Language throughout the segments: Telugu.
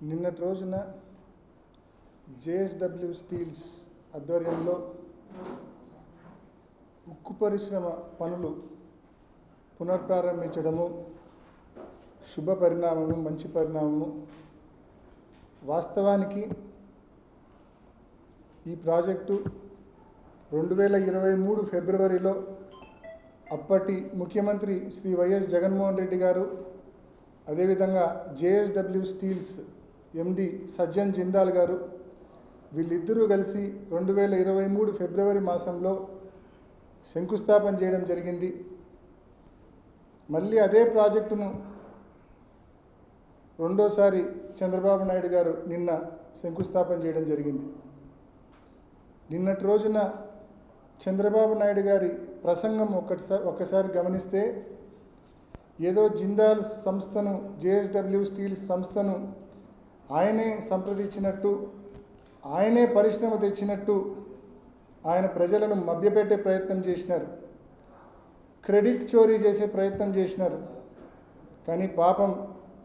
నిన్నటి రోజున జేఎస్డబ్ల్యూ స్టీల్స్ ఆధ్వర్యంలో ఉక్కు పరిశ్రమ పనులు పునఃప్రారంభించడము శుభ పరిణామము, మంచి పరిణామము. వాస్తవానికి ఈ ప్రాజెక్టు 2023 ఫిబ్రవరిలో అప్పటి ముఖ్యమంత్రి శ్రీ వైఎస్ జగన్మోహన్ రెడ్డి గారు, అదేవిధంగా జేఎస్డబ్ల్యూ స్టీల్స్ ఎండి సజ్జన్ జిందాల్ గారు వీళ్ళిద్దరూ కలిసి 2023 ఫిబ్రవరి మాసంలో శంకుస్థాపన చేయడం జరిగింది. మళ్ళీ అదే ప్రాజెక్టును రెండోసారి చంద్రబాబు నాయుడు గారు నిన్న శంకుస్థాపన చేయడం జరిగింది. నిన్నటి రోజున చంద్రబాబు నాయుడు గారి ప్రసంగం ఒక్కసారి గమనిస్తే ఏదో జిందాల్ సంస్థను, జేఎస్డబ్ల్యూ స్టీల్స్ సంస్థను ఆయనే సంప్రదించినట్టు, ఆయనే పరిశ్రమ తెచ్చినట్టు ఆయన ప్రజలను మభ్యపెట్టే ప్రయత్నం చేసినారు, క్రెడిట్ చోరీ చేసే ప్రయత్నం చేసినారు. కానీ పాపం,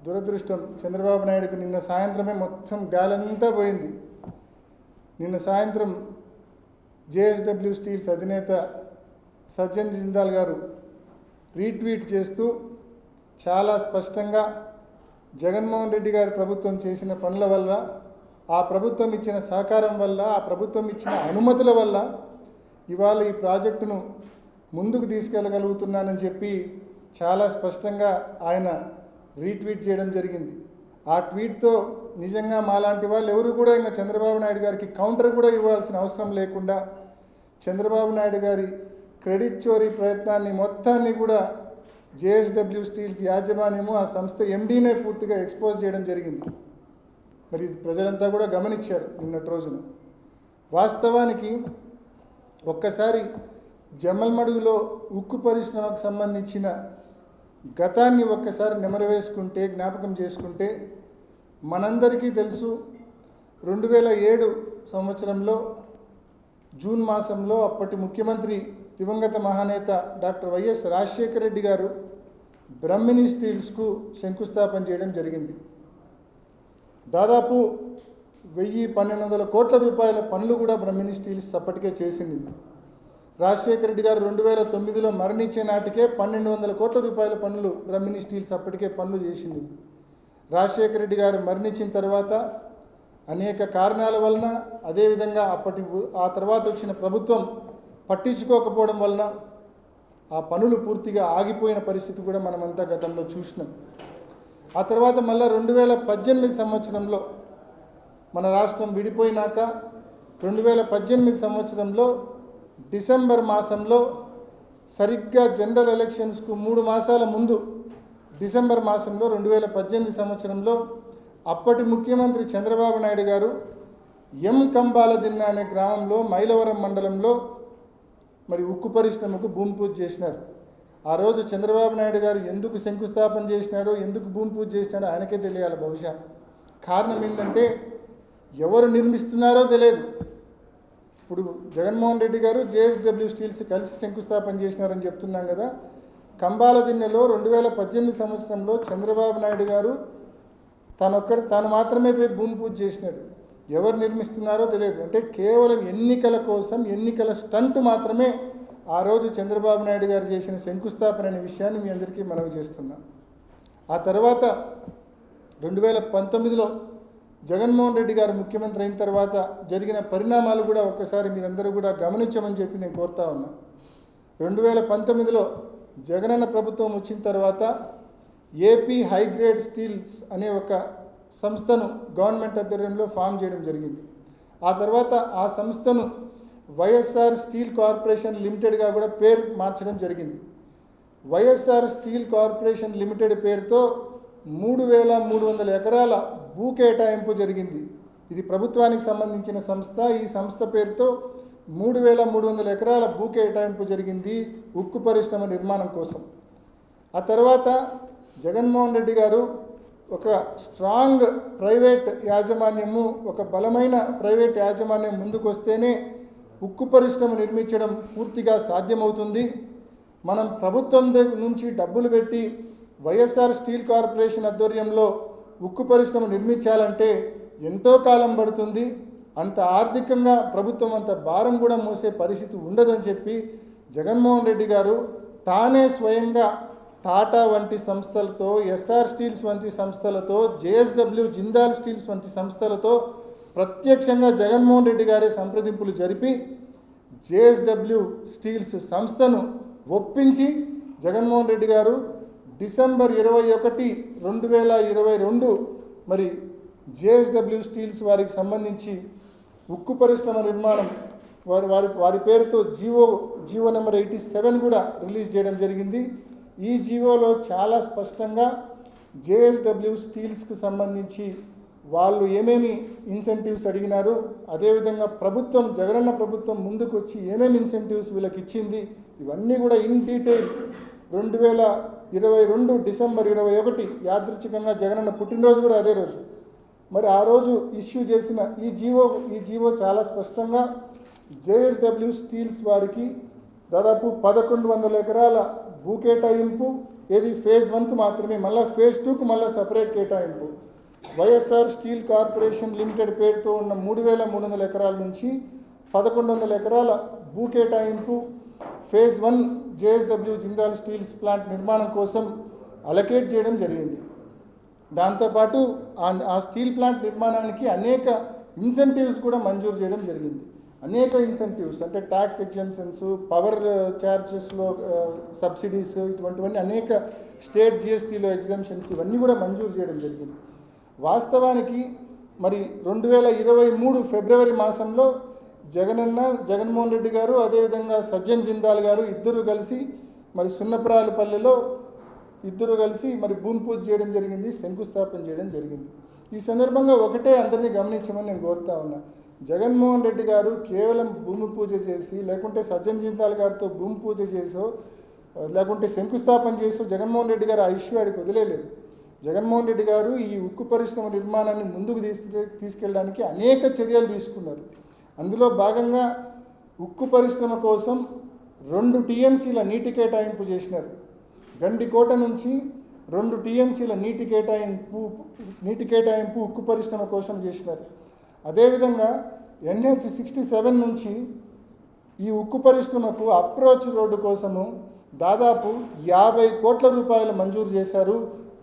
దురదృష్టం, చంద్రబాబు నాయుడుకు నిన్న సాయంత్రమే మొత్తం గాలంతా పోయింది. నిన్న సాయంత్రం జేఎస్డబ్ల్యూ స్టీల్స్ అధినేత సజ్జన్ జిందాల్ గారు రీట్వీట్ చేస్తూ చాలా స్పష్టంగా జగన్మోహన్ రెడ్డి గారి ప్రభుత్వం చేసిన పనుల వల్ల, ఆ ప్రభుత్వం ఇచ్చిన సహకారం వల్ల, ఆ ప్రభుత్వం ఇచ్చిన అనుమతుల వల్ల ఇవాళ ఈ ప్రాజెక్టును ముందుకు తీసుకెళ్ళగలుగుతున్నానని చెప్పి చాలా స్పష్టంగా ఆయన రీట్వీట్ చేయడం జరిగింది. ఆ ట్వీట్తో నిజంగా మాలాంటి వాళ్ళు ఎవరు కూడా ఇంకా చంద్రబాబు నాయుడు గారికి కౌంటర్ కూడా ఇవ్వాల్సిన అవసరం లేకుండా చంద్రబాబు నాయుడు గారి క్రెడిట్ చోరీ ప్రయత్నాన్ని మొత్తాన్ని కూడా జేఎస్డబ్ల్యూ స్టీల్స్ యాజమాన్యము, ఆ సంస్థ ఎండీనే పూర్తిగా ఎక్స్పోజ్ చేయడం జరిగింది. మరి ప్రజలంతా కూడా గమనించారు నిన్నటి రోజున. వాస్తవానికి ఒక్కసారి జమ్మలమడుగులో ఉక్కు పరిశ్రమకు సంబంధించిన గతాన్ని ఒక్కసారి నెమరవేసుకుంటే, జ్ఞాపకం చేసుకుంటే మనందరికీ తెలుసు 2007 సంవత్సరంలో జూన్ మాసంలో అప్పటి ముఖ్యమంత్రి దివంగత మహానేత డాక్టర్ వైఎస్ రాజశేఖర రెడ్డి గారు బ్రహ్మిణి స్టీల్స్కు శంకుస్థాపన చేయడం జరిగింది. దాదాపు 1,000-1,200 కోట్ల రూపాయల పనులు కూడా బ్రహ్మిణి స్టీల్స్ అప్పటికే చేసింది. రాజశేఖర రెడ్డి గారు 2009లో మరణించే నాటికే 1,200 కోట్ల రూపాయల పనులు బ్రహ్మిణి స్టీల్స్ అప్పటికే పనులు చేసింది. రాజశేఖర రెడ్డి గారు మరణించిన తర్వాత అనేక కారణాల వలన, అదేవిధంగా ఆ తర్వాత వచ్చిన ప్రభుత్వం పట్టించుకోకపోవడం వలన ఆ పనులు పూర్తిగా ఆగిపోయిన పరిస్థితి కూడా మనమంతా గతంలో చూసినాం. ఆ తర్వాత మళ్ళీ 2018 సంవత్సరంలో మన రాష్ట్రం విడిపోయినాక 2018 సంవత్సరంలో డిసెంబర్ మాసంలో సరిగ్గా జనరల్ ఎలక్షన్స్కు 3 మాసాల ముందు డిసెంబర్ మాసంలో 2018 సంవత్సరంలో అప్పటి ముఖ్యమంత్రి చంద్రబాబు నాయుడు గారు ఎం కంబాలదిన్న అనే గ్రామంలో మైలవరం మండలంలో మరి ఉక్కు పరిశ్రమకు భూమి పూజ చేసినారు. ఆ రోజు చంద్రబాబు నాయుడు గారు ఎందుకు శంకుస్థాపన చేసినాడో, ఎందుకు భూమి పూజ చేసినాడో ఆయనకే తెలియాలి బహుశా. కారణం ఏంటంటే ఎవరు నిర్మిస్తున్నారో తెలియదు. ఇప్పుడు జగన్మోహన్ రెడ్డి గారు జేఎస్డబ్ల్యూ స్టీల్స్ కలిసి శంకుస్థాపన చేసినారని చెప్తున్నాం కదా. కంబాలదిన్నెలో 2018 సంవత్సరంలో చంద్రబాబు నాయుడు గారు తాను మాత్రమే పోయి భూమి పూజ చేసినాడు. ఎవరు నిర్మిస్తున్నారో తెలియదు. అంటే కేవలం ఎన్నికల కోసం, ఎన్నికల స్టంట్ మాత్రమే ఆ రోజు చంద్రబాబు నాయుడు గారు చేసిన శంకుస్థాపన అనే విషయాన్ని మీ అందరికీ మనవి చేస్తున్నాం. ఆ తర్వాత 2019లో జగన్మోహన్ రెడ్డి గారు ముఖ్యమంత్రి అయిన తర్వాత జరిగిన పరిణామాలు కూడా ఒక్కసారి మీరందరూ కూడా గమనించమని చెప్పి నేను కోరుతా ఉన్నా. 2019లో జగనన్న ప్రభుత్వం వచ్చిన తర్వాత ఏపీ హైగ్రేడ్ స్టీల్స్ అనే ఒక సంస్థను గవర్నమెంట్ ఆధ్వర్యంలో ఫామ్ చేయడం జరిగింది. ఆ తర్వాత ఆ సంస్థను వైఎస్ఆర్ స్టీల్ కార్పొరేషన్ లిమిటెడ్గా కూడా పేరు మార్చడం జరిగింది. వైఎస్ఆర్ స్టీల్ కార్పొరేషన్ లిమిటెడ్ పేరుతో 3,300 ఎకరాల భూ కేటాయింపు జరిగింది. ఇది ప్రభుత్వానికి సంబంధించిన సంస్థ. ఈ సంస్థ పేరుతో 3,300 ఎకరాల భూ కేటాయింపు జరిగింది ఉక్కు పరిశ్రమ నిర్మాణం కోసం. ఆ తర్వాత జగన్మోహన్ రెడ్డి గారు ఒక స్ట్రాంగ్ ప్రైవేట్ యాజమాన్యము, ఒక బలమైన ప్రైవేట్ యాజమాన్యం ముందుకు వస్తేనే ఉక్కు పరిశ్రమ నిర్మించడం పూర్తిగా సాధ్యమవుతుంది. మనం ప్రభుత్వం నుంచి డబ్బులు పెట్టి వైఎస్ఆర్ స్టీల్ కార్పొరేషన్ ఆధ్వర్యంలో ఉక్కు పరిశ్రమ నిర్మించాలంటే ఎంతో కాలం పడుతుంది, అంత ఆర్థికంగా ప్రభుత్వం అంత భారం కూడా మోసే పరిస్థితి ఉండదని చెప్పి జగన్మోహన్ రెడ్డి గారు తానే స్వయంగా టాటా వంటి సంస్థలతో, ఎస్ఆర్ స్టీల్స్ వంటి సంస్థలతో, జేఎస్డబ్ల్యూ జిందాల్ స్టీల్స్ వంటి సంస్థలతో ప్రత్యక్షంగా జగన్మోహన్ రెడ్డి గారే సంప్రదింపులు జరిపి జేఎస్డబ్ల్యూ స్టీల్స్ సంస్థను ఒప్పించి జగన్మోహన్ రెడ్డి గారు డిసెంబర్ 21, 2022 మరి జేఎస్డబ్ల్యూ స్టీల్స్ వారికి సంబంధించి ఉక్కు పరిశ్రమ నిర్మాణం వారి పేరుతో జీవో నెంబర్ 87 కూడా రిలీజ్ చేయడం జరిగింది. ఈ జీవోలో చాలా స్పష్టంగా జేఎస్డబ్ల్యూ స్టీల్స్కి సంబంధించి వాళ్ళు ఏమేమి ఇన్సెంటివ్స్ అడిగినారు, అదేవిధంగా ప్రభుత్వం జగనన్న ప్రభుత్వం ముందుకు వచ్చి ఏమేమి ఇన్సెంటివ్స్ వీళ్ళకి ఇచ్చింది, ఇవన్నీ కూడా ఇన్ డీటెయిల్ 2022 డిసెంబర్ 21 యాదృచ్ఛికంగా జగనన్న పుట్టినరోజు కూడా అదే రోజు. మరి ఆ రోజు ఇష్యూ చేసిన ఈ జీవో చాలా స్పష్టంగా జేఎస్డబ్ల్యూ స్టీల్స్ వారికి దాదాపు 1100 ఎకరాల భూ కేటాయింపు, ఏది ఫేజ్ 1కు మాత్రమే, మళ్ళీ ఫేజ్ 2కు మళ్ళీ సపరేట్ కేటాయింపు. వైఎస్ఆర్ స్టీల్ కార్పొరేషన్ లిమిటెడ్ పేరుతో ఉన్న 3300 ఎకరాల నుంచి 1100 ఎకరాల భూ కేటాయింపు phase 1 JSW Jindal steels plant నిర్మాణం కోసం అలకేట్ చేయడం జరిగింది. దాంతోపాటు ఆ స్టీల్ ప్లాంట్ నిర్మాణానికి అనేక ఇన్సెంటివ్స్ కూడా మంజూరు చేయడం జరిగింది. అనేక ఇన్సెంటివ్స్ అంటే ట్యాక్స్ ఎగ్జంప్షన్స్, పవర్ ఛార్జెస్లో సబ్సిడీస్, ఇటువంటివన్నీ అనేక స్టేట్ జిఎస్టీలో ఎగ్జంప్షన్స్ ఇవన్నీ కూడా మంజూరు చేయడం జరిగింది. వాస్తవానికి మరి 2023 ఫిబ్రవరి మాసంలో జగన్మోహన్ రెడ్డి గారు అదేవిధంగా సజ్జన్ జిందాల్ గారు ఇద్దరు కలిసి మరి సున్నప్రాలపల్లిలో ఇద్దరు కలిసి మరి భూమి పూజ చేయడం జరిగింది, శంకుస్థాపన చేయడం జరిగింది. ఈ సందర్భంగా ఒకటే అందరినీ గమనించమని నేను కోరుతా ఉన్నా. జగన్మోహన్ రెడ్డి గారు కేవలం భూమి పూజ చేసి, లేకుంటే సజ్జన్ జిందాల్ గారితో భూమి పూజ చేసో, లేకుంటే శంకుస్థాపన చేసో జగన్మోహన్ రెడ్డి గారు ఆ ఇష్యూ ఆడికి వదిలేదు. జగన్మోహన్ రెడ్డి గారు ఈ ఉక్కు పరిశ్రమ నిర్మాణాన్ని ముందుకు తీసుకెళ్ళడానికి అనేక చర్యలు తీసుకున్నారు. అందులో భాగంగా ఉక్కు పరిశ్రమ కోసం 2 టీఎంసీల నీటి కేటాయింపు చేసినారు. గండికోట నుంచి 2 టీఎంసీల నీటి కేటాయింపు ఉక్కు పరిశ్రమ కోసం చేసినారు. అదేవిధంగా NH-67 నుంచి ఈ ఉక్కు పరిశ్రమకు అప్రోచ్ రోడ్డు కోసము దాదాపు 50 కోట్ల రూపాయలు మంజూరు చేశారు.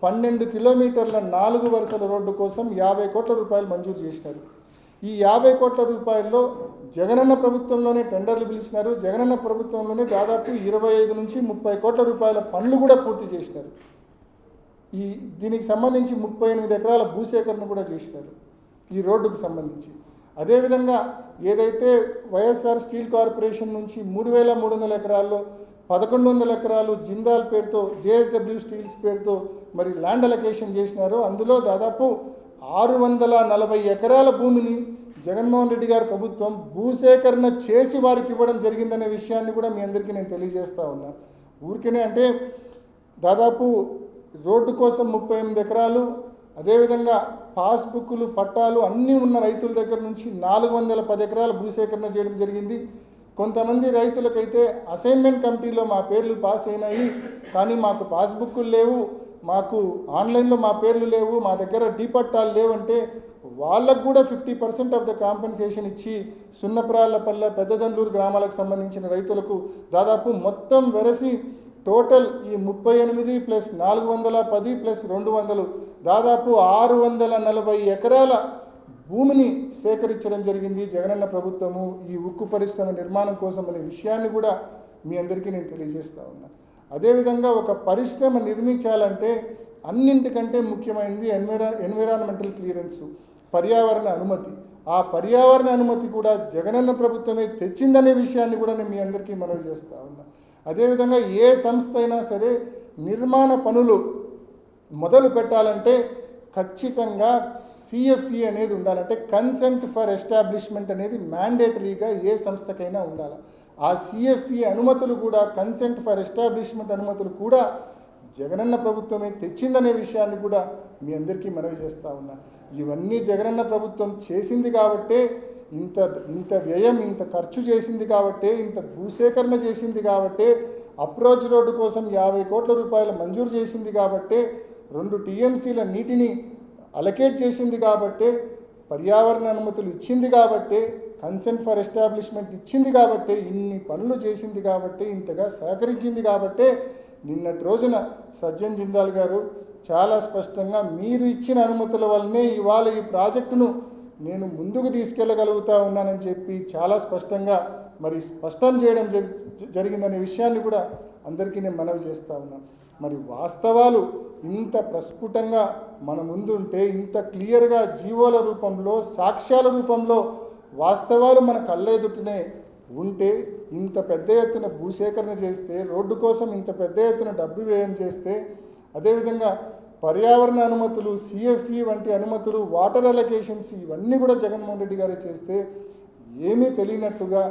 12 కిలోమీటర్ల 4 వరుసల రోడ్డు కోసం 50 కోట్ల రూపాయలు మంజూరు చేసినారు. ఈ 50 కోట్ల రూపాయల్లో జగనన్న ప్రభుత్వంలోనే టెండర్లు పిలిచినారు. జగనన్న ప్రభుత్వంలోనే దాదాపు 25 నుంచి 30 కోట్ల రూపాయల పనులు కూడా పూర్తి చేసినారు. దీనికి సంబంధించి 38 ఎకరాల భూసేకరణ కూడా చేసినారు ఈ రోడ్డుకు సంబంధించి. అదేవిధంగా ఏదైతే వైఎస్ఆర్ స్టీల్ కార్పొరేషన్ నుంచి 3300 ఎకరాల్లో 1100 ఎకరాలు జిందాల్ పేరుతో జేఎస్డబ్ల్యూ స్టీల్స్ పేరుతో మరి ల్యాండ్ అలొకేషన్ చేసినారో అందులో దాదాపు 640 ఎకరాల భూమిని జగన్మోహన్ రెడ్డి గారి ప్రభుత్వం భూసేకరణ చేసి వారికి ఇవ్వడం జరిగిందనే విషయాన్ని కూడా మీ అందరికీ నేను తెలియజేస్తా ఉన్నా. ఊరికనే అంటే దాదాపు రోడ్డు కోసం 38 ఎకరాలు, అదేవిధంగా పాస్బుక్లు, పట్టాలు అన్నీ ఉన్న రైతుల దగ్గర నుంచి 410 ఎకరాల భూసేకరణ చేయడం జరిగింది. కొంతమంది రైతులకైతే అసైన్మెంట్ కమిటీలో మా పేర్లు పాస్ అయినాయి, కానీ మాకు పాస్బుక్లు లేవు, మాకు ఆన్లైన్లో మా పేర్లు లేవు, మా దగ్గర పట్టాలు లేవంటే వాళ్ళకు కూడా 50% ఆఫ్ ద కాంపెన్సేషన్ ఇచ్చి సున్నప్రాలపల్లె, పెద్దదండ్లూరు గ్రామాలకు సంబంధించిన రైతులకు దాదాపు మొత్తం వెరసి టోటల్ ఈ 38 ప్లస్ 410 ప్లస్ 200 దాదాపు 640 ఎకరాల భూమిని సేకరించడం జరిగింది జగనన్న ప్రభుత్వము ఈ ఉక్కు పరిశ్రమ నిర్మాణం కోసం అనే విషయాన్ని కూడా మీ అందరికీ నేను తెలియజేస్తా ఉన్నా. అదేవిధంగా ఒక పరిశ్రమ నిర్మించాలంటే అన్నింటికంటే ముఖ్యమైనది ఎన్విరాన్మెంటల్ క్లియరెన్స్, పర్యావరణ అనుమతి. ఆ పర్యావరణ అనుమతి కూడా జగనన్న ప్రభుత్వమే తెచ్చిందనే విషయాన్ని కూడా నేను మీ అందరికీ మనవి చేస్తా ఉన్నా. అదేవిధంగా ఏ సంస్థ అయినా సరే నిర్మాణ పనులు మొదలు పెట్టాలంటే ఖచ్చితంగా CFE అనేది ఉండాలంటే కన్సెంట్ ఫర్ ఎస్టాబ్లిష్మెంట్ అనేది మ్యాండేటరీగా ఏ సంస్థకైనా ఉండాలి. ఆ CFE అనుమతులు కూడా, కన్సెంట్ ఫర్ ఎస్టాబ్లిష్మెంట్ అనుమతులు కూడా జగనన్న ప్రభుత్వమే తెచ్చిందనే విషయాన్ని కూడా మీ అందరికీ మనవి చేస్తూ ఉన్నా. ఇవన్నీ జగనన్న ప్రభుత్వం చేసింది కాబట్టే ఇంత వ్యయం, ఇంత ఖర్చు చేసింది కాబట్టే, ఇంత భూసేకరణ చేసింది కాబట్టే, అప్రోచ్ రోడ్డు కోసం 50 కోట్ల రూపాయలు మంజూరు చేసింది కాబట్టే 2 టీఎంసీల నీటిని అలకేట్ చేసింది కాబట్టే, పర్యావరణ అనుమతులు ఇచ్చింది కాబట్టే, కన్సెంట్ ఫర్ ఎస్టాబ్లిష్మెంట్ ఇచ్చింది కాబట్టే, ఇన్ని పనులు చేసింది కాబట్టే, ఇంతగా సహకరించింది కాబట్టే నిన్నటి రోజున సజ్జన్ జిందాల్ గారు చాలా స్పష్టంగా మీరు ఇచ్చిన అనుమతుల వల్లనే ఇవాళ ఈ ప్రాజెక్టును నేను ముందుకు తీసుకెళ్ళగలుగుతా ఉన్నానని చెప్పి చాలా స్పష్టంగా స్పష్టం చేయడం జరిగిందనే విషయాన్ని కూడా అందరికీ నేను మనవి చేస్తూ ఉన్నాను. మరి వాస్తవాలు ఇంత ప్రస్ఫుటంగా మన ముందుంటే, ఇంత క్లియర్గా జీవోల రూపంలో, సాక్ష్యాల రూపంలో వాస్తవాలు మన కళ్ళెదుటనే ఉంటే, ఇంత పెద్ద ఎత్తున భూసేకరణ చేస్తే, రోడ్డు కోసం ఇంత పెద్ద ఎత్తున డబ్బు వ్యయం చేస్తే, అదేవిధంగా పర్యావరణ అనుమతులు, సిఎఫ్ఈ వంటి అనుమతులు, వాటర్ అలొకేషన్స్ ఇవన్నీ కూడా జగన్మోహన్ రెడ్డి గారే చేస్తే, ఏమీ తెలియనట్టుగా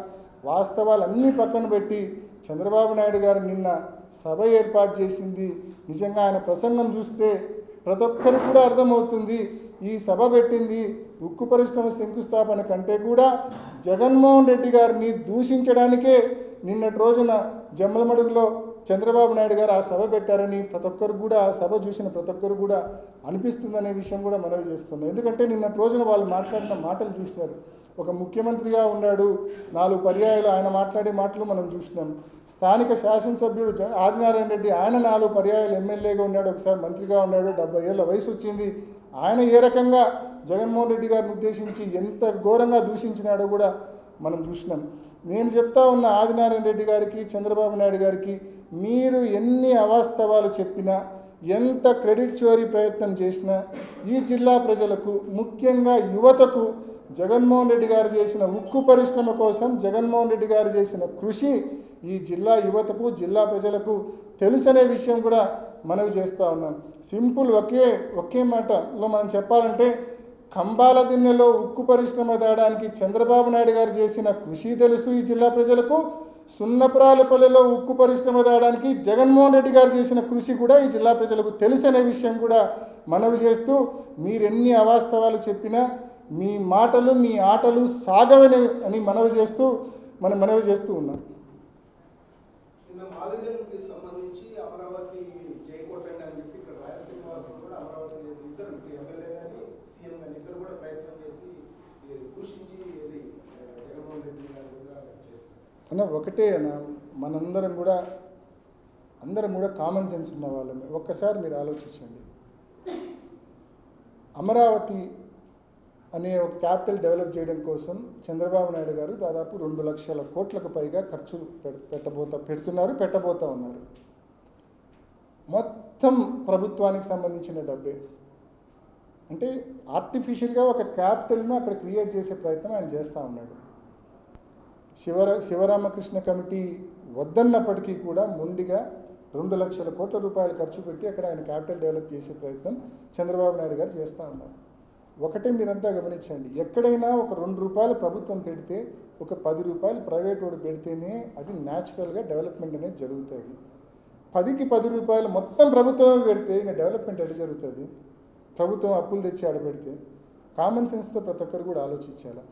వాస్తవాలన్నీ పక్కన పెట్టి చంద్రబాబు నాయుడు గారు నిన్న సభ ఏర్పాటు చేసింది. నిజంగా ఆయన ప్రసంగం చూస్తే ప్రతి ఒక్కరికి కూడా అర్థమవుతుంది, ఈ సభ పెట్టింది ఉక్కు పరిశ్రమ శంకుస్థాపన కంటే కూడా జగన్మోహన్ రెడ్డి గారిని దూషించడానికే నిన్నటి రోజున జమ్మలమడుగులో చంద్రబాబు నాయుడు గారు ఆ సభ పెట్టారని ప్రతి ఒక్కరు కూడా, ఆ సభ చూసిన ప్రతి ఒక్కరు కూడా అనిపిస్తుందనే విషయం కూడా మనవి చేస్తున్నాం. ఎందుకంటే నిన్నటి రోజున వాళ్ళు మాట్లాడిన మాటలు చూసినారు. ఒక ముఖ్యమంత్రిగా ఉన్నాడు, 4 పర్యాయాలు ఆయన మాట్లాడే మాటలు మనం చూసినాం. స్థానిక శాసనసభ్యుడు ఆదినారాయణ రెడ్డి, ఆయన 4 పర్యాయాలు ఎమ్మెల్యేగా ఉన్నాడు, ఒకసారి మంత్రిగా ఉన్నాడు, 70 ఏళ్ళ వయసు వచ్చింది. ఆయన ఏ రకంగా జగన్మోహన్ రెడ్డి గారిని ఉద్దేశించి ఎంత ఘోరంగా దూషించినాడో కూడా మనం చూసినాం. నేను చెప్తా ఉన్న ఆదినారాయణ రెడ్డి గారికి, చంద్రబాబు నాయుడు గారికి, మీరు ఎన్ని అవాస్తవాలు చెప్పినా, ఎంత క్రెడిట్ చోరీ ప్రయత్నం చేసినా ఈ జిల్లా ప్రజలకు, ముఖ్యంగా యువతకు జగన్మోహన్ రెడ్డి గారు చేసిన ఉక్కు పరిశ్రమ కోసం జగన్మోహన్ రెడ్డి గారు చేసిన కృషి ఈ జిల్లా యువతకు, జిల్లా ప్రజలకు తెలుసనే విషయం కూడా మనవి చేస్తూ ఉన్నాం. సింపుల్ ఒకే మాటలో మనం చెప్పాలంటే, కంబాల దిన్నెలో ఉక్కు పరిశ్రమ తేడానికి చంద్రబాబు నాయుడు గారు చేసిన కృషి తెలుసు ఈ జిల్లా ప్రజలకు, సున్నపురాలపల్లిలో ఉక్కు పరిశ్రమ తేడానికి జగన్మోహన్ రెడ్డి గారు చేసిన కృషి కూడా ఈ జిల్లా ప్రజలకు తెలుసనే విషయం కూడా మనవి చేస్తూ, మీరెన్ని అవాస్తవాలు చెప్పినా మీ మాటలు, మీ ఆటలు సాగవని అని మనవి చేస్తూ ఉన్నాం. సంబంధించి అమరావతి చేయకూడదండి అని చెప్పి ఇక్కడ రాయలసీమ వాసులు కూడా అమరావతి ఇద్దరు ఎమ్మెల్యే కానీ సీఎం కానీ ఇద్దరు కూడా ప్రయత్నం చేసి దూషించి జగన్మోహన్ రెడ్డి గారు కూడా చేస్తారు అన్న. ఒకటే అన్న, మనందరం కూడా కామన్ సెన్స్ ఉన్న వాళ్ళమే. ఒక్కసారి మీరు ఆలోచించండి, అమరావతి అనే ఒక క్యాపిటల్ డెవలప్ చేయడం కోసం చంద్రబాబు నాయుడు గారు దాదాపు 2 లక్షల కోట్లకు పైగా ఖర్చు పెట్టబోతా ఉన్నారు. మొత్తం ప్రభుత్వానికి సంబంధించిన డబ్బే. అంటే ఆర్టిఫిషియల్గా ఒక క్యాపిటల్ను అక్కడ క్రియేట్ చేసే ప్రయత్నం ఆయన చేస్తూ ఉన్నాడు. శివరామకృష్ణ కమిటీ వద్దన్నప్పటికీ కూడా మొండిగా 2 లక్షల కోట్ల రూపాయలు ఖర్చు పెట్టి అక్కడ ఆయన క్యాపిటల్ డెవలప్ చేసే ప్రయత్నం చంద్రబాబు నాయుడు గారు చేస్తూ ఉన్నారు. ఒకటే మీరంతా గమనించండి, ఎక్కడైనా ఒక 2 రూపాయలు ప్రభుత్వం పెడితే, ఒక 10 రూపాయలు ప్రైవేట్ వాడు పెడితేనే అది న్యాచురల్గా డెవలప్మెంట్ అనేది జరుగుతుంది. 10కి 10 రూపాయలు మొత్తం ప్రభుత్వమే పెడితే ఇంకా డెవలప్మెంట్ ఎక్కడ జరుగుతుంది? ప్రభుత్వం అప్పులు తెచ్చి ఆడబెడితే. కామన్ సెన్స్తో ప్రతి ఒక్కరు కూడా ఆలోచించాలి.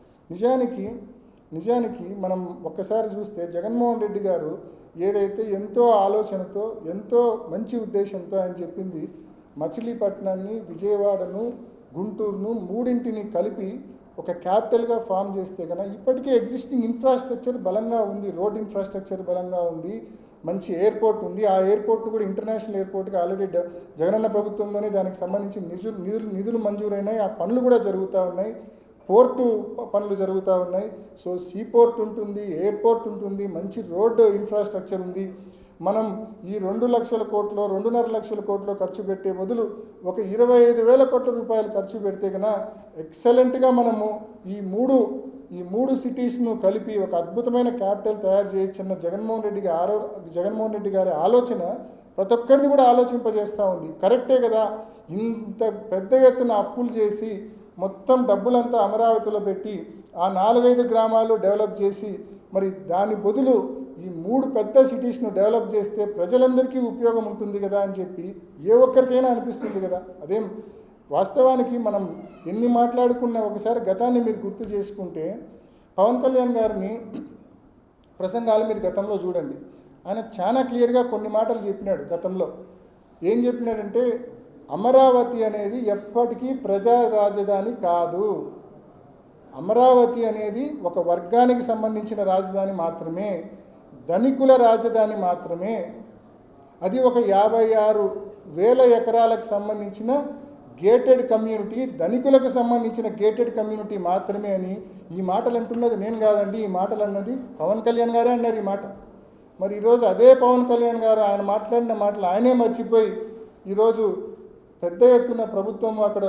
నిజానికి మనం ఒక్కసారి చూస్తే జగన్మోహన్ రెడ్డి గారు ఏదైతే ఎంతో ఆలోచనతో, ఎంతో మంచి ఉద్దేశంతో ఆయన చెప్పింది, మచిలీపట్నాన్ని, విజయవాడను, గుంటూరును మూడింటిని కలిపి ఒక క్యాపిటల్గా ఫామ్ చేస్తే కనుక ఇప్పటికే ఎగ్జిస్టింగ్ ఇన్ఫ్రాస్ట్రక్చర్ బలంగా ఉంది, రోడ్ ఇన్ఫ్రాస్ట్రక్చర్ బలంగా ఉంది, మంచి ఎయిర్పోర్ట్ ఉంది. ఆ ఎయిర్పోర్ట్ను కూడా ఇంటర్నేషనల్ ఎయిర్పోర్ట్గా ఆల్రెడీ జగనన్న ప్రభుత్వంలోనే దానికి సంబంధించి నిధులు మంజూరైనాయి. ఆ పనులు కూడా జరుగుతూ ఉన్నాయి. పోర్టు పనులు జరుగుతూ ఉన్నాయి. సో సీపోర్ట్ ఉంటుంది, ఎయిర్పోర్ట్ ఉంటుంది, మంచి రోడ్ ఇన్ఫ్రాస్ట్రక్చర్ ఉంది. మనం ఈ 2 లక్షల కోట్లు, 2.5 లక్షల కోట్లు ఖర్చు పెట్టే బదులు ఒక 25,000 కోట్ల రూపాయలు ఖర్చు పెడితే కన్నా ఎక్సలెంట్గా మనము ఈ మూడు సిటీస్ను కలిపి ఒక అద్భుతమైన క్యాపిటల్ తయారు చేయొచ్చన్న జగన్మోహన్ రెడ్డి గారి ఆలోచన ప్రతి ఒక్కరిని కూడా ఆలోచింపజేస్తూ ఉంది. కరెక్టే కదా, ఇంత పెద్ద ఎత్తున అప్పులు చేసి మొత్తం డబ్బులంతా అమరావతిలో పెట్టి ఆ 4-5 గ్రామాలు డెవలప్ చేసి మరి దాని బదులు ఈ 3 పెద్ద సిటీస్ను డెవలప్ చేస్తే ప్రజలందరికీ ఉపయోగం ఉంటుంది కదా అని చెప్పి ఏ ఒక్కరికైనా అనిపిస్తుంది కదా. అదేం వాస్తవానికి మనం ఎన్ని మాట్లాడుకున్నా ఒకసారి గతాన్ని మీరు గుర్తు చేసుకుంటే, పవన్ కళ్యాణ్ గారిని ప్రసంగాలు మీరు గతంలో చూడండి. ఆయన చాలా క్లియర్గా కొన్ని మాటలు చెప్పినాడు. గతంలో ఏం చెప్పినాడంటే, అమరావతి అనేది ఎప్పటికీ ప్రజా రాజధాని కాదు. అమరావతి అనేది ఒక వర్గానికి సంబంధించిన రాజధాని మాత్రమే, ధనికుల రాజధాని మాత్రమే. అది ఒక 56,000 ఎకరాలకు సంబంధించిన గేటెడ్ కమ్యూనిటీ, ధనికులకు సంబంధించిన గేటెడ్ కమ్యూనిటీ మాత్రమే అని ఈ మాటలు అంటున్నది నేను కాదండి. ఈ మాటలు అన్నది పవన్ కళ్యాణ్ గారే అన్నారు ఈ మాట. మరి ఈరోజు అదే పవన్ కళ్యాణ్ గారు ఆయన మాట్లాడిన మాటలు ఆయనే మర్చిపోయి ఈరోజు పెద్ద ఎత్తున ప్రభుత్వం అక్కడ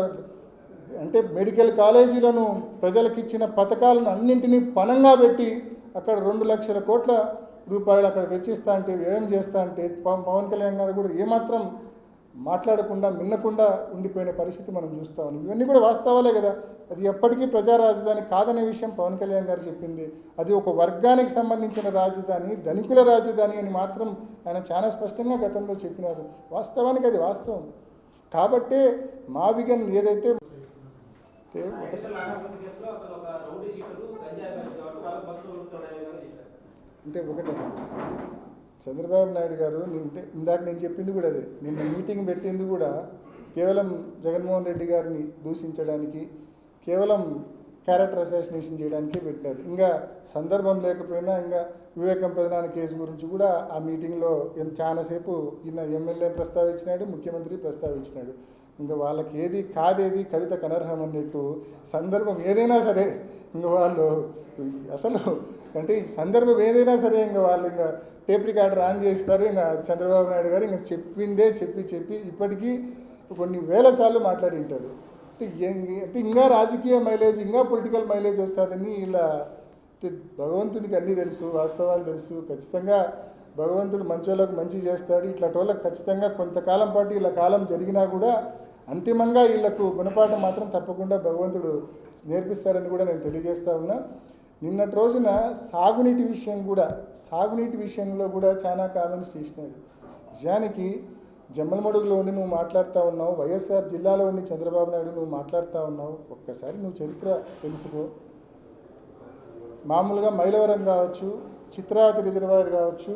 అంటే మెడికల్ కాలేజీలను ప్రజలకు ఇచ్చిన పథకాలను అన్నింటినీ పణంగా పెట్టి అక్కడ 2 లక్షల కోట్ల రూపాయలు అక్కడ వెచ్చిస్తా అంటే, వ్యయం చేస్తా అంటే పవన్ కళ్యాణ్ గారు కూడా ఏమాత్రం మాట్లాడకుండా మిన్నకుండా ఉండిపోయిన పరిస్థితి మనం చూస్తూ ఉన్నాం. ఇవన్నీ కూడా వాస్తవాలే కదా. అది ఎప్పటికీ ప్రజా రాజధాని కాదనే విషయం పవన్ కళ్యాణ్ గారు చెప్పింది. అది ఒక వర్గానికి సంబంధించిన రాజధాని, ధనికుల రాజధాని అని మాత్రం ఆయన చాలా స్పష్టంగా గతంలో చెప్పినారు. వాస్తవానికి అది వాస్తవం. కాబట్టే మావిగన్ ఏదైతే అంటే ఒకటే చంద్రబాబు నాయుడు గారు ఇందాక నేను చెప్పింది కూడా అదే. నిన్న మీటింగ్ పెట్టింది కూడా కేవలం జగన్మోహన్ రెడ్డి గారిని దూషించడానికి, కేవలం క్యారెక్టర్ అసాసినేషన్ చేయడానికే పెట్టారు. ఇంకా సందర్భం లేకపోయినా ఇంకా వివేకం పెదనాన్న కేసు గురించి కూడా ఆ మీటింగ్లో చాలాసేపు ఈయన ఎమ్మెల్యే ప్రస్తావించినాడు, ముఖ్యమంత్రి ప్రస్తావించినాడు. ఇంకా వాళ్ళకి ఏది కాదేది కవితకు అనర్హం అన్నట్టు సందర్భం ఏదైనా సరే ఇంకా వాళ్ళు అసలు అంటే ఈ సందర్భం ఏదైనా సరే ఇంకా వాళ్ళు ఇంకా టేప్ రికార్డర్ ఆన్ చేస్తారు. ఇంకా చంద్రబాబు నాయుడు గారు ఇంకా చెప్పిందే చెప్పి ఇప్పటికీ కొన్ని వేల సార్లు మాట్లాడి ఉంటారు. అంటే ఇంకా రాజకీయ మైలేజ్, ఇంకా పొలిటికల్ మైలేజ్ వస్తుందని ఇలా భగవంతునికి అన్నీ తెలుసు, వాస్తవాలు తెలుసు. ఖచ్చితంగా భగవంతుడు మంచోళ్ళకు మంచి చేస్తాడు. ఇట్లాంటి వాళ్ళకి ఖచ్చితంగా కొంతకాలం పాటు ఇలా కాలం జరిగినా కూడా అంతిమంగా వీళ్ళకు గుణపాఠం మాత్రం తప్పకుండా భగవంతుడు నేర్పిస్తారని కూడా నేను తెలియజేస్తా ఉన్నా. నిన్నటి రోజున సాగునీటి విషయంలో కూడా చాలా కామెంట్స్ చేసినాడు. నిజానికి జమ్మలమడుగులో ఉండి నువ్వు మాట్లాడుతూ ఉన్నావు, వైఎస్ఆర్ జిల్లాలో ఉండి చంద్రబాబు నాయుడు నువ్వు మాట్లాడుతూ ఉన్నావు. ఒక్కసారి నువ్వు చరిత్ర తెలుసుకో. మామూలుగా మైలవరం కావచ్చు, చిత్రావతి రిజర్వాయర్ కావచ్చు,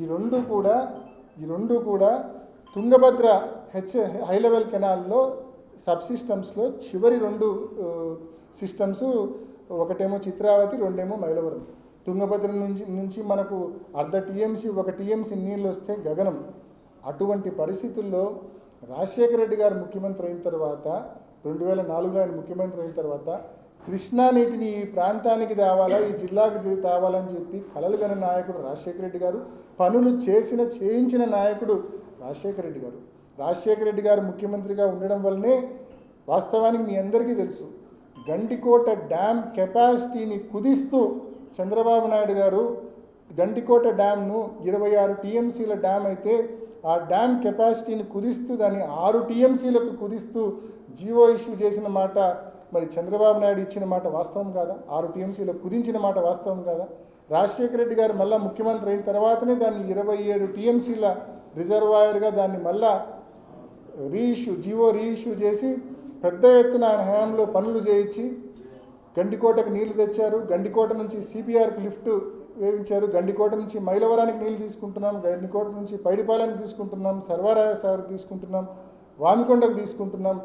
ఈ రెండు కూడా తుంగభద్ర హై లెవెల్ కెనాల్లో సబ్ సిస్టమ్స్లో చివరి 2 సిస్టమ్స్, ఒకటేమో చిత్రావతి, రెండేమో మైలవరం. తుంగభద్ర నుంచి మనకు 1/2 టీఎంసీ 1 టీఎంసీ నీళ్ళు వస్తే గగనం. అటువంటి పరిస్థితుల్లో రాజశేఖర రెడ్డి గారు ముఖ్యమంత్రి అయిన తర్వాత 2004లో ఆయన ముఖ్యమంత్రి అయిన తర్వాత కృష్ణా నీటిని ఈ ప్రాంతానికి తేవాలా, ఈ జిల్లాకి తేవాలని చెప్పి కలలు గన నాయకుడు రాజశేఖర రెడ్డి గారు, పనులు చేయించిన నాయకుడు రాజశేఖర రెడ్డి గారు. రాజశేఖర రెడ్డి గారు ముఖ్యమంత్రిగా ఉండడం వల్లనే వాస్తవానికి మీ అందరికీ తెలుసు గండికోట డ్యామ్ కెపాసిటీని కుదిస్తూ చంద్రబాబు నాయుడు గారు గండికోట డ్యామ్ను 26 టీఎంసీల డ్యామ్ అయితే ఆ డ్యామ్ కెపాసిటీని కుదిస్తూ దాన్ని 6 టీఎంసీలకు కుదిస్తూ జీవో ఇష్యూ చేసిన మాట మరి చంద్రబాబు నాయుడు ఇచ్చిన మాట వాస్తవం కాదా? 6 టీఎంసీలకు కుదించిన మాట వాస్తవం కాదా? రాజశేఖర రెడ్డి గారు మళ్ళీ ముఖ్యమంత్రి అయిన తర్వాతనే దాన్ని 27 టీఎంసీల రిజర్వాయర్గా దాన్ని మళ్ళా జీవో రీఇష్యూ చేసి పెద్ద ఎత్తున ఆయన హయాంలో పనులు చేయించి గండికోటకు నీళ్లు తెచ్చారు. గండికోట నుంచి సిపిఆర్కి లిఫ్ట్ వేయించారు. గండికోట నుంచి మైలవరానికి నీళ్లు తీసుకుంటున్నాం, గండికోట నుంచి పైడిపాలెనికి తీసుకుంటున్నాం, సర్వరాయ సాగర్ తీసుకుంటున్నాం, వామికొండకు తీసుకుంటున్నాం.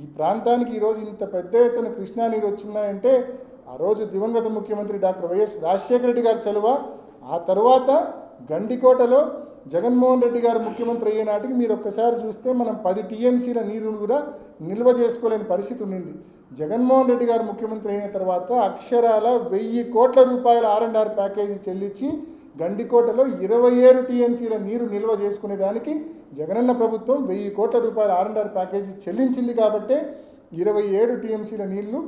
ఈ ప్రాంతానికి ఈరోజు ఇంత పెద్ద ఎత్తున కృష్ణా నీరు వచ్చినాయంటే ఆ రోజు దివంగత ముఖ్యమంత్రి డాక్టర్ వైఎస్ రాజశేఖర రెడ్డి గారి చలువ. ఆ తర్వాత గండికోటలో జగన్మోహన్ రెడ్డి గారు ముఖ్యమంత్రి అయ్యే నాటికి మీరు ఒక్కసారి చూస్తే మనం 10 టీఎంసీల నీరును కూడా నిల్వ చేసుకోలేని పరిస్థితి ఉండింది. జగన్మోహన్ రెడ్డి గారు ముఖ్యమంత్రి అయిన తర్వాత అక్షరాల 1000 కోట్ల రూపాయల R&R ప్యాకేజీ చెల్లించి గండికోటలో 27 టీఎంసీల నీరు నిల్వ చేసుకునేదానికి జగనన్న ప్రభుత్వం 1000 కోట్ల రూపాయల R&R ప్యాకేజీ చెల్లించింది. కాబట్టే 27 టీఎంసీల నీళ్లు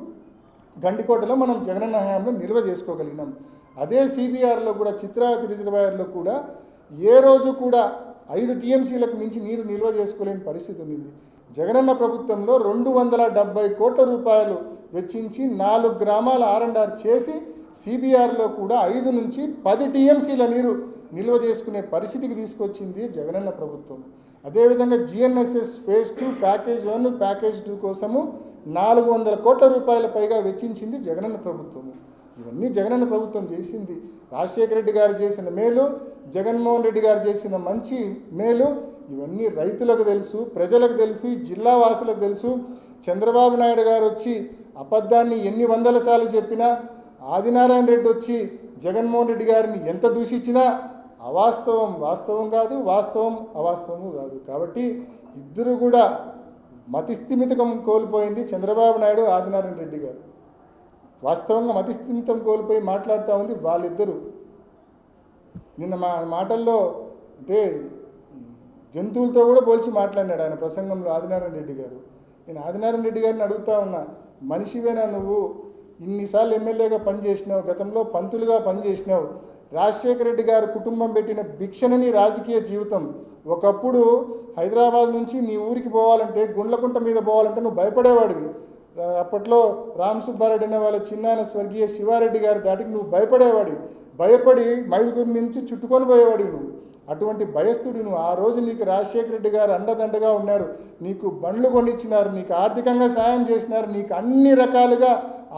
గండికోటలో మనం జగనన్న హయాంలో నిల్వ చేసుకోగలిగినాం. అదే సిబిఆర్లో కూడా చిత్రావతి రిజర్వాయర్లో కూడా ఏ రోజు కూడా 5 టీఎంసీలకు మించి నీరు నిల్వ చేసుకోలేని పరిస్థితి ఉంది. జగనన్న ప్రభుత్వంలో 270 కోట్ల రూపాయలు వెచ్చించి 4 గ్రామాల R&R చేసి సిబిఆర్లో కూడా 5 నుంచి 10 టీఎంసీల నీరు నిల్వ చేసుకునే పరిస్థితికి తీసుకొచ్చింది జగనన్న ప్రభుత్వం. అదేవిధంగా జిఎన్ఎస్ఎస్ ఫేజ్ 2 ప్యాకేజ్ 1 ప్యాకేజ్ 2 కోసము 400 కోట్ల రూపాయల పైగా వెచ్చించింది జగనన్న ప్రభుత్వము. ఇవన్నీ జగనన్న ప్రభుత్వం చేసింది. రాజశేఖర రెడ్డి గారు చేసిన మేలు, జగన్మోహన్ రెడ్డి గారు చేసిన మంచి మేలు ఇవన్నీ రైతులకు తెలుసు, ప్రజలకు తెలుసు, ఈ జిల్లా వాసులకు తెలుసు. చంద్రబాబు నాయుడు గారు వచ్చి అబద్ధాన్ని ఎన్ని వందల సార్లు చెప్పినా, ఆదినారాయణ రెడ్డి వచ్చి జగన్మోహన్ రెడ్డి గారిని ఎంత దూషించినా అవాస్తవం వాస్తవం కాదు, వాస్తవం అవాస్తవము కాదు. కాబట్టి ఇద్దరు కూడా మతిస్థిమితం కోల్పోయింది చంద్రబాబు నాయుడు, ఆదినారాయణ రెడ్డి గారు. వాస్తవంగా మతిస్థిమితం కోల్పోయి మాట్లాడుతూ ఉంది వాళ్ళిద్దరూ. నిన్న మా మాటల్లో అంటే జంతువులతో కూడా పోల్చి మాట్లాడినాడు ఆయన ప్రసంగంలో ఆదినారాయణ రెడ్డి గారు. నేను ఆదినారాయణ రెడ్డి గారిని అడుగుతా ఉన్నా, మనిషివేనా నువ్వు? ఇన్నిసార్లు ఎమ్మెల్యేగా పనిచేసినావు, గతంలో పంతులుగా పనిచేసినావు. రాజశేఖర రెడ్డి గారు కుటుంబం పెట్టిన భిక్షణని రాజకీయ జీవితం. ఒకప్పుడు హైదరాబాద్ నుంచి నీ ఊరికి పోవాలంటే, గుండ్లకుంట మీద పోవాలంటే నువ్వు భయపడేవాడివి. అప్పట్లో రామ్ సుబ్బారెడ్డి అనే వాళ్ళ చిన్నాయన స్వర్గీయ శివారెడ్డి గారి దాటికి నువ్వు భయపడేవాడివి. భయపడి మైదుగురి నుంచి చుట్టుకొని పోయేవాడివి నువ్వు. అటువంటి భయస్థుడి నువ్వు. ఆ రోజు నీకు రాజశేఖర రెడ్డి గారు అండదండగా ఉన్నారు, నీకు బండ్లు కొనిచ్చినారు, నీకు ఆర్థికంగా సాయం చేసినారు, నీకు అన్ని రకాలుగా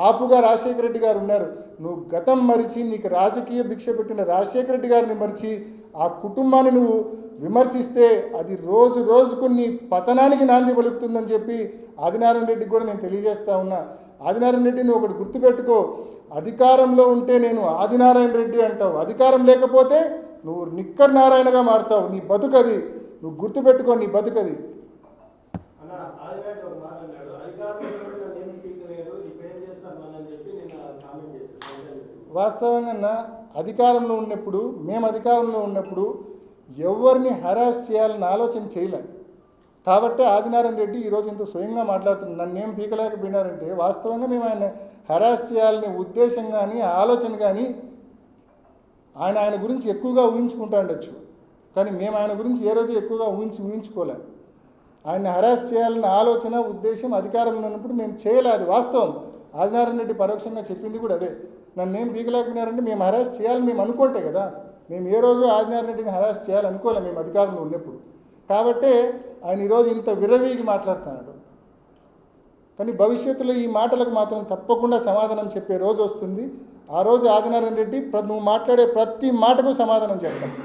ఆపుగా రాజశేఖర రెడ్డి గారు ఉన్నారు. నువ్వు గతం మరిచి, నీకు రాజకీయ భిక్ష పెట్టిన రాజశేఖర రెడ్డి గారిని మరిచి ఆ కుటుంబాన్ని నువ్వు విమర్శిస్తే అది రోజు రోజుకు నీ పతనానికి నాంది పలుకుతుందని చెప్పి ఆదినారాయణ రెడ్డికి కూడా నేను తెలియజేస్తా ఉన్నా. ఆదినారాయణ రెడ్డి నువ్వు ఒకటి గుర్తుపెట్టుకో, అధికారంలో ఉంటే నేను ఆదినారాయణ రెడ్డి అంటావు, అధికారం లేకపోతే నువ్వు నిక్కర్ నారాయణగా మారుతావు. నీ బతుకది, నువ్వు గుర్తుపెట్టుకో, నీ బతుకది. వాస్తవంగా అధికారంలో ఉన్నప్పుడు, మేము అధికారంలో ఉన్నప్పుడు ఎవరిని హరాస్ చేయాలని ఆలోచన చేయలేదు. కాబట్టి ఆదినారాయణ రెడ్డి ఈరోజు ఇంత స్వయంగా మాట్లాడుతున్నాడు. నన్ను ఏం పీకలేకపోయినారంటే వాస్తవంగా మేము ఆయన హరాస్ చేయాలనే ఉద్దేశం కానీ ఆలోచన కానీ ఆయన గురించి ఎక్కువగా ఊహించుకుంటూ ఉండొచ్చు. కానీ మేము ఆయన గురించి ఏ రోజు ఎక్కువగా ఊహించుకోలే. ఆయన హరాస్ చేయాలన్న ఆలోచన ఉద్దేశం అధికారంలో ఉన్నప్పుడు మేము చేయలేదు. వాస్తవం. ఆదినారాయణ రెడ్డి పరోక్షంగా చెప్పింది కూడా అదే. నన్ను ఏం పీకలేకపోయినారంటే మేము హరాస్ చేయాలని మేము అనుకుంటే కదా, మేము ఏ రోజు ఆదినారాయణ రెడ్డిని హరాస్ చేయాలనుకోలే మేము అధికారంలో ఉన్నప్పుడు. కాబట్టే ఆయన ఈరోజు ఇంత విరవీగి మాట్లాడుతున్నాడు. కానీ భవిష్యత్తులో ఈ మాటలకు మాత్రం తప్పకుండా సమాధానం చెప్పే రోజు వస్తుంది. ఆ రోజు ఆదినారాయణ రెడ్డి నువ్వు మాట్లాడే ప్రతి మాటకు సమాధానం చెప్తాను.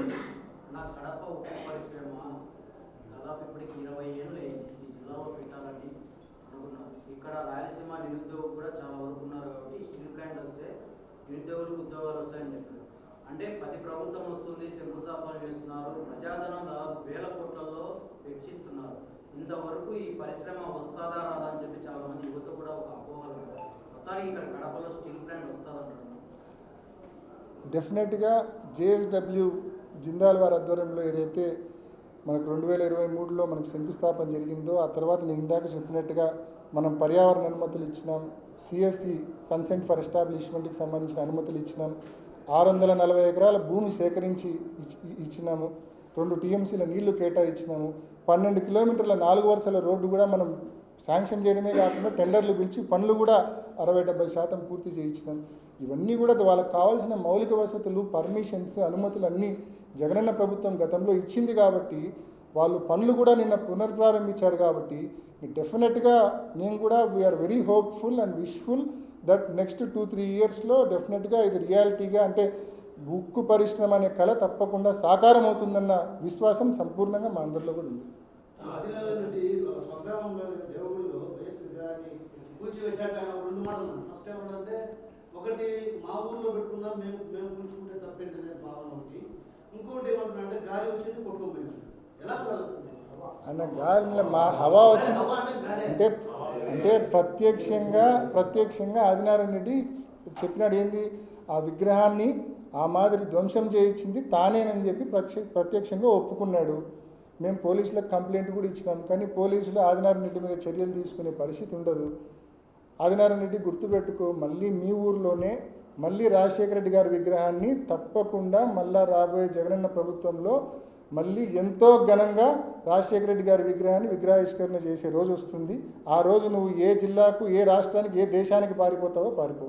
ఉద్యోగాలు వస్తాయని చెప్పారు. అంటే ప్రతి ప్రభుత్వం వస్తుంది, శంకుస్థాపన చేస్తున్నారు, ప్రజాధనం దాదాపు వేల కోట్లలో వెచ్చిస్తున్నారు. ఇంతవరకు ఈ పరిశ్రమ వస్తుందా రాదా అని చెప్పి చాలా మంది యువత కూడా ఒక అపోహలు ఉంటారు. మొత్తానికి ఇక్కడ కడపలో స్టీల్ ప్లాంట్ వస్తుందంటారు. డెఫినెట్గా జేఎస్డబ్ల్యూ జిందాల్ వారి ఆధ్వర్యంలో ఏదైతే మనకు 2023లో మనకు శంకుస్థాపన జరిగిందో, ఆ తర్వాత నేను ఇందాక చెప్పినట్టుగా మనం పర్యావరణ అనుమతులు ఇచ్చినాం, సిఎఫ్ఈ కన్సెంట్ ఫర్ ఎస్టాబ్లిష్మెంట్కి సంబంధించిన అనుమతులు ఇచ్చినాం, 640 ఎకరాల భూమి సేకరించి ఇచ్చినాము, 2 టీఎంసీల నీళ్లు కేటాయించినాము, 12 కిలోమీటర్ల 4 వరుసల రోడ్డు కూడా మనం శాంక్షన్ చేయడమే కాకుండా టెండర్లు పిలిచి పనులు కూడా 60-70% పూర్తి చేయించినాం. ఇవన్నీ కూడా వాళ్ళకి కావాల్సిన మౌలిక వసతులు, పర్మిషన్స్, అనుమతులు అన్నీ జగనన్న ప్రభుత్వం గతంలో ఇచ్చింది. కాబట్టి వాళ్ళు పనులు కూడా నిన్న పునర్ప్రారంభించారు. కాబట్టి డెఫినెట్గా నేను కూడా we are very hopeful and wishful that next 2-3 ఇయర్స్లో డెఫినెట్గా ఇది రియాలిటీగా, అంటే ఉక్కు పరిశ్రమ అనే కళ తప్పకుండా సాకారం అవుతుందన్న విశ్వాసం సంపూర్ణంగా మా అందరిలో కూడా ఉంది. ఆదినారాయణ రెడ్డి వాళ్ళ స్వగ్రామంలో దేవగుడిలో వైఎస్ విగ్రహాన్ని కూల్చివేశాక ఆయన 2 మాటలు. ఫస్ట్ ఏమంటే, ఒకటి మా ఊర్లో పెట్టుకున్నా మేము కూల్చుకుంటే తప్పేంటనే భావన ఒకటి, ఇంకోటి ఏమంటున్నా అంటే గాలి వచ్చింది కొట్టుకోపోయింది. ఎలా చూడాల్సింది? అన్న గాలి మా హవా వచ్చింది అంటే ప్రత్యక్షంగా ఆదినారాయణ రెడ్డి చెప్పినాడు ఏంది, ఆ విగ్రహాన్ని ఆ మాదిరి ధ్వంసం చేయించింది తానేనని చెప్పి ప్రత్యక్షంగా ఒప్పుకున్నాడు. మేము పోలీసులకు కంప్లైంట్ కూడా ఇచ్చినాం. కానీ పోలీసులు ఆదినారాయణ రెడ్డి మీద చర్యలు తీసుకునే పరిస్థితి ఉండదు. ఆదినారాయణ రెడ్డి గుర్తుపెట్టుకో, మళ్ళీ మీ ఊర్లోనే మళ్ళీ రాజశేఖర రెడ్డి గారి విగ్రహాన్ని తప్పకుండా మళ్ళా రాబోయే జగనన్న ప్రభుత్వంలో మళ్ళీ ఎంతో ఘనంగా రాజశేఖర రెడ్డి గారి విగ్రహాన్ని విగ్రహావిష్కరణ చేసే రోజు వస్తుంది. ఆ రోజు నువ్వు ఏ జిల్లాకు, ఏ రాష్ట్రానికి, ఏ దేశానికి పారిపోతావో పారిపో.